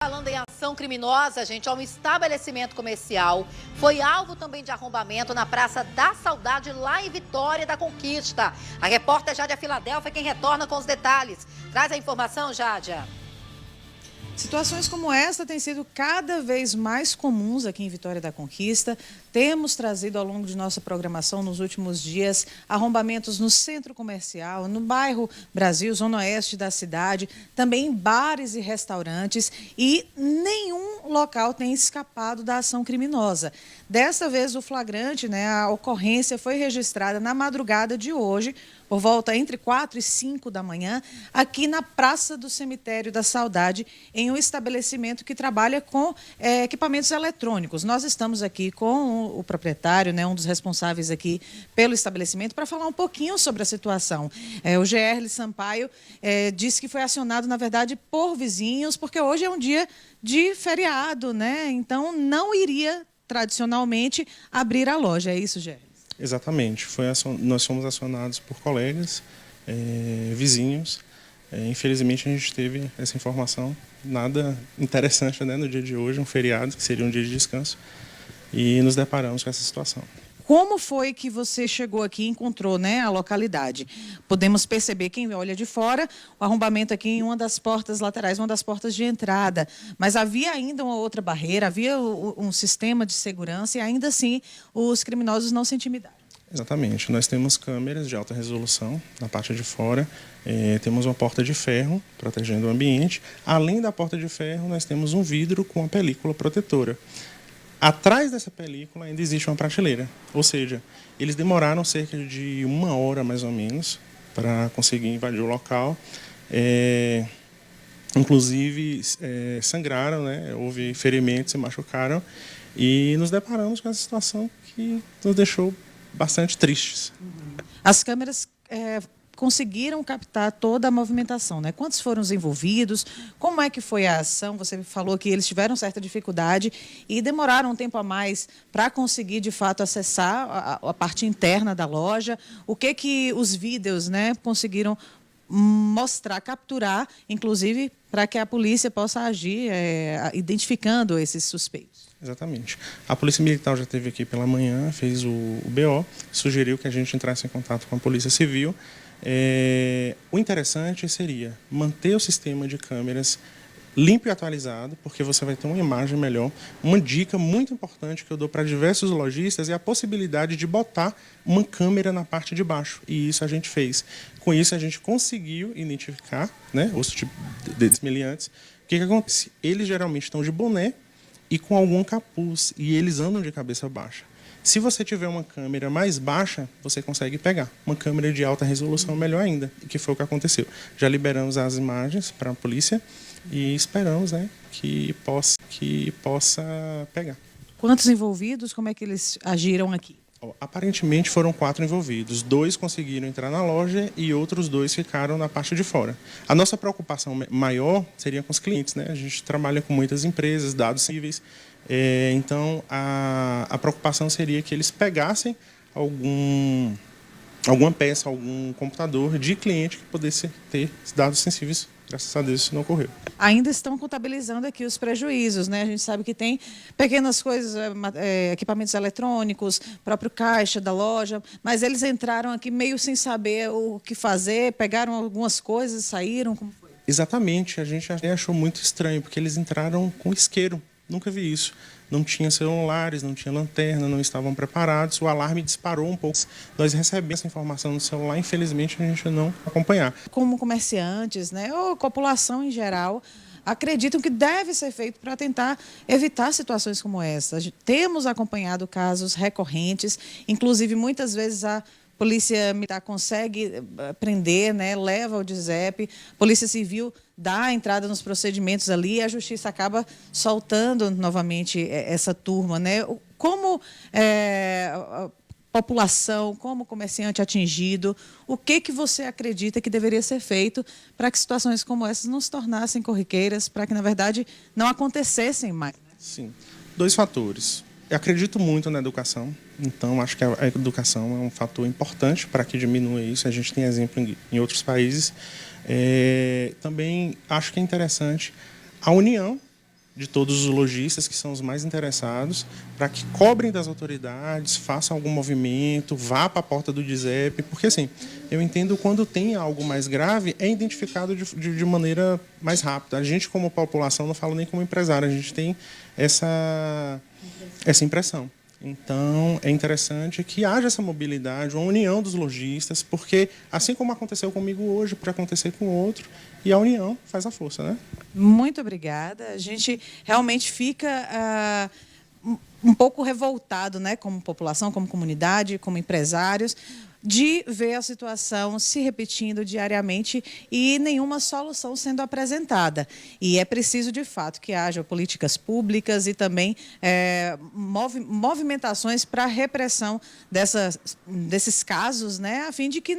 Falando em ação criminosa, gente, um estabelecimento comercial foi alvo também de arrombamento na Praça da Saudade, lá em Vitória da Conquista. A repórter Jádia Filadélfia é quem retorna com os detalhes. Traz a informação, Jádia. Situações como esta têm sido cada vez mais comuns aqui em Vitória da Conquista. Temos trazido ao longo de nossa programação nos últimos dias arrombamentos no centro comercial, no bairro Brasil, zona oeste da cidade, também em bares e restaurantes, e nenhum local tem escapado da ação criminosa. Desta vez o flagrante, a ocorrência foi registrada na madrugada de hoje, por volta entre 4 e 5 da manhã, aqui na Praça do Cemitério da Saudade, em um estabelecimento que trabalha com equipamentos eletrônicos. Nós estamos aqui com o proprietário, um dos responsáveis aqui pelo estabelecimento, para falar um pouquinho sobre a situação. O Gerli Sampaio disse que foi acionado, na verdade, por vizinhos, porque hoje é um dia de feriado, então não iria, tradicionalmente, abrir a loja. É isso, Gerli? Exatamente. Nós fomos acionados por colegas, vizinhos. Infelizmente, a gente teve essa informação, nada interessante no dia de hoje, um feriado, que seria um dia de descanso, e nos deparamos com essa situação. Como foi que você chegou aqui e encontrou a localidade? Podemos perceber, quem olha de fora, o arrombamento aqui em uma das portas laterais, uma das portas de entrada. Mas havia ainda uma outra barreira, havia um sistema de segurança e ainda assim os criminosos não se intimidaram. Exatamente. Nós temos câmeras de alta resolução na parte de fora, temos uma porta de ferro protegendo o ambiente. Além da porta de ferro, nós temos um vidro com uma película protetora. Atrás dessa película ainda existe uma prateleira, ou seja, eles demoraram cerca de 1 hora mais ou menos para conseguir invadir o local. Inclusive sangraram, houve ferimentos, se machucaram, e nos deparamos com essa situação que nos deixou bastante tristes. As câmeras conseguiram captar toda a movimentação, Quantos foram os envolvidos? Como é que foi a ação? Você falou que eles tiveram certa dificuldade e demoraram um tempo a mais para conseguir, de fato, acessar a parte interna da loja. O que os vídeos, conseguiram mostrar, capturar, inclusive, para que a polícia possa agir identificando esses suspeitos? Exatamente. A Polícia Militar já esteve aqui pela manhã, fez o BO, sugeriu que a gente entrasse em contato com a Polícia Civil. O interessante seria manter o sistema de câmeras limpo e atualizado, porque você vai ter uma imagem melhor. Uma dica muito importante que eu dou para diversos lojistas é a possibilidade de botar uma câmera na parte de baixo, e isso a gente fez. Com isso a gente conseguiu identificar os tipos de desmeliantes. O que acontece? Eles geralmente estão de boné e com algum capuz, e eles andam de cabeça baixa. Se você tiver uma câmera mais baixa, você consegue pegar. Uma câmera de alta resolução, melhor ainda, que foi o que aconteceu. Já liberamos as imagens para a polícia e esperamos que possa pegar. Quantos envolvidos? Como é que eles agiram aqui? Aparentemente foram 4 envolvidos. 2 conseguiram entrar na loja e outros 2 ficaram na parte de fora. A nossa preocupação maior seria com os clientes, A gente trabalha com muitas empresas, dados sensíveis. Então, a preocupação seria que eles pegassem alguma peça, algum computador de cliente que pudesse ter dados sensíveis. Graças a Deus isso não ocorreu. Ainda estão contabilizando aqui os prejuízos, A gente sabe que tem pequenas coisas, equipamentos eletrônicos, próprio caixa da loja, mas eles entraram aqui meio sem saber o que fazer, pegaram algumas coisas, saíram, como foi? Exatamente, a gente achou muito estranho, porque eles entraram com isqueiro. Nunca vi isso. Não tinha celulares, não tinha lanterna, não estavam preparados. O alarme disparou um pouco. Nós recebemos essa informação no celular, infelizmente a gente não acompanhar. Como comerciantes, ou população em geral, acreditam que deve ser feito para tentar evitar situações como essa. Temos acompanhado casos recorrentes, inclusive muitas vezes a Polícia Militar consegue prender, leva ao DSEP, Polícia Civil dá a entrada nos procedimentos ali e a Justiça acaba soltando novamente essa turma, Como a população, como comerciante atingido, o que você acredita que deveria ser feito para que situações como essas não se tornassem corriqueiras, para que, na verdade, não acontecessem mais? Sim. 2 fatores. Eu acredito muito na educação, então acho que a educação é um fator importante para que diminua isso. A gente tem exemplo em outros países. Também acho que é interessante a união de todos os lojistas, que são os mais interessados, para que cobrem das autoridades, façam algum movimento, vá para a porta do DISEP, porque assim, eu entendo quando tem algo mais grave, é identificado de maneira mais rápida. A gente, como população, não falo nem como empresário, a gente tem essa impressão. Então, é interessante que haja essa mobilidade, uma união dos lojistas, porque, assim como aconteceu comigo hoje, pode acontecer com outro, e a união faz a força, né? Muito obrigada. A gente realmente fica um pouco revoltado, né, como população, como comunidade, como empresários, de ver a situação se repetindo diariamente e nenhuma solução sendo apresentada. E é preciso, de fato, que haja políticas públicas e também movimentações para a repressão desses casos, né, a fim de que,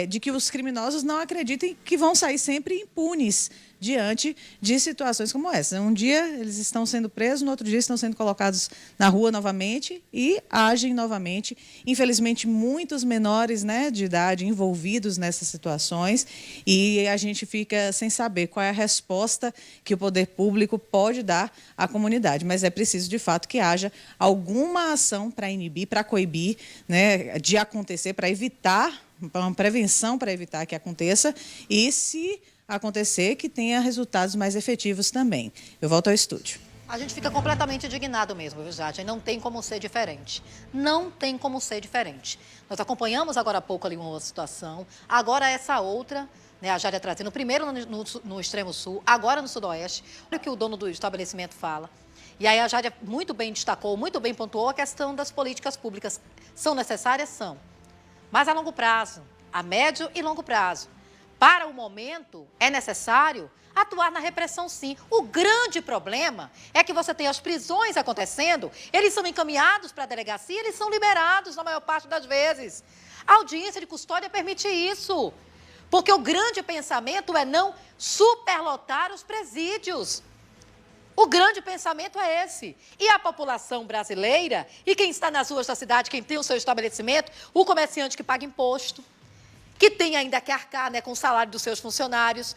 de que os criminosos não acreditem que vão sair sempre impunes diante de situações como essa. Um dia eles estão sendo presos, no outro dia estão sendo colocados na rua novamente e agem novamente. Infelizmente, muitos menores, né, de idade envolvidos nessas situações, e a gente fica sem saber qual é a resposta que o poder público pode dar à comunidade. Mas é preciso, de fato, que haja alguma ação para inibir, para coibir, né, de acontecer, para evitar, uma prevenção para evitar que aconteça, e se acontecer, que tenha resultados mais efetivos também. Eu volto ao estúdio. A gente fica completamente indignado mesmo, viu, Jade? Não tem como ser diferente. Não tem como ser diferente. Nós acompanhamos agora há pouco ali uma outra situação, agora essa outra, né, a Jade trazendo, primeiro no extremo sul, agora no sudoeste. Olha o que o dono do estabelecimento fala. E aí a Jade muito bem destacou, muito bem pontuou a questão das políticas públicas. São necessárias? São. Mas a longo prazo, a médio e longo prazo. Para o momento, é necessário atuar na repressão, sim. O grande problema é que você tem as prisões acontecendo, eles são encaminhados para a delegacia, eles são liberados na maior parte das vezes. A audiência de custódia permite isso, porque o grande pensamento é não superlotar os presídios. O grande pensamento é esse. E a população brasileira, e quem está nas ruas da cidade, quem tem o seu estabelecimento, o comerciante que paga imposto, que tem ainda que arcar, né, com o salário dos seus funcionários,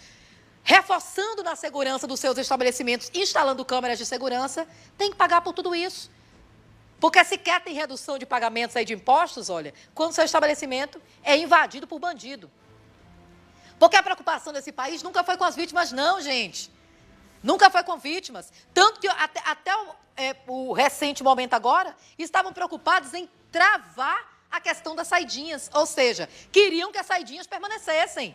reforçando na segurança dos seus estabelecimentos, instalando câmeras de segurança, tem que pagar por tudo isso. Porque sequer tem redução de pagamentos aí de impostos, olha, quando seu estabelecimento é invadido por bandido. Porque a preocupação desse país nunca foi com as vítimas, não, gente. Nunca foi com vítimas. Tanto que até o recente momento agora, estavam preocupados em travar a questão das saidinhas, ou seja, queriam que as saidinhas permanecessem,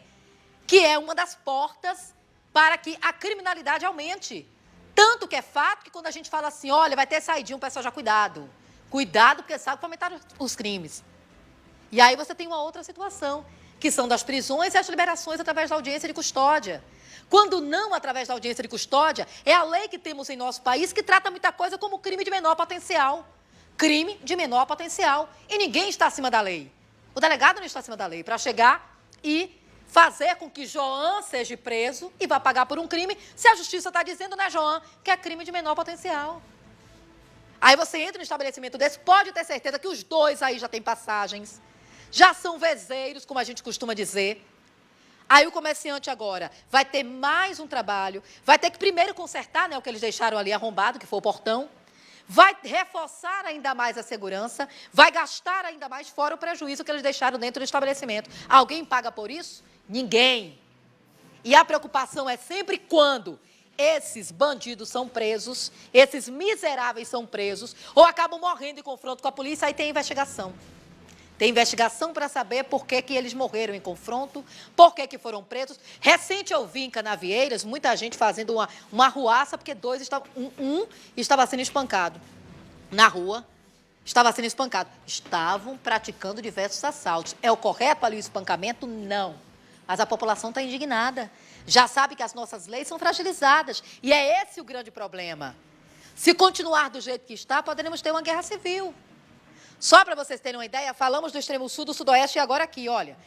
que é uma das portas para que a criminalidade aumente. Tanto que é fato que quando a gente fala assim, olha, vai ter saidinha, o pessoal já cuidado. Cuidado, porque sabe que aumentaram os crimes. E aí você tem uma outra situação, que são das prisões e as liberações através da audiência de custódia. Quando não através da audiência de custódia, é a lei que temos em nosso país que trata muita coisa como crime de menor potencial. Crime de menor potencial. E ninguém está acima da lei. O delegado não está acima da lei para chegar e fazer com que João seja preso e vá pagar por um crime, se a justiça está dizendo, né, João, que é crime de menor potencial. Aí você entra no estabelecimento desse, pode ter certeza que os dois aí já têm passagens, já são vezeiros, como a gente costuma dizer. Aí o comerciante agora vai ter mais um trabalho, vai ter que primeiro consertar, né, o que eles deixaram ali arrombado, que foi o portão, vai reforçar ainda mais a segurança, vai gastar ainda mais fora o prejuízo que eles deixaram dentro do estabelecimento. Alguém paga por isso? Ninguém. E a preocupação é sempre quando esses bandidos são presos, esses miseráveis são presos, ou acabam morrendo em confronto com a polícia, aí tem investigação. Tem investigação para saber por que eles morreram em confronto, por que foram presos. Recente eu vi em Canavieiras, muita gente fazendo uma arruaça, porque um estava sendo espancado na rua, estava sendo espancado. Estavam praticando diversos assaltos. É o correto ali o espancamento? Não. Mas a população está indignada. Já sabe que as nossas leis são fragilizadas. E é esse o grande problema. Se continuar do jeito que está, poderemos ter uma guerra civil. Só para vocês terem uma ideia, falamos do extremo sul, do sudoeste e agora aqui, olha.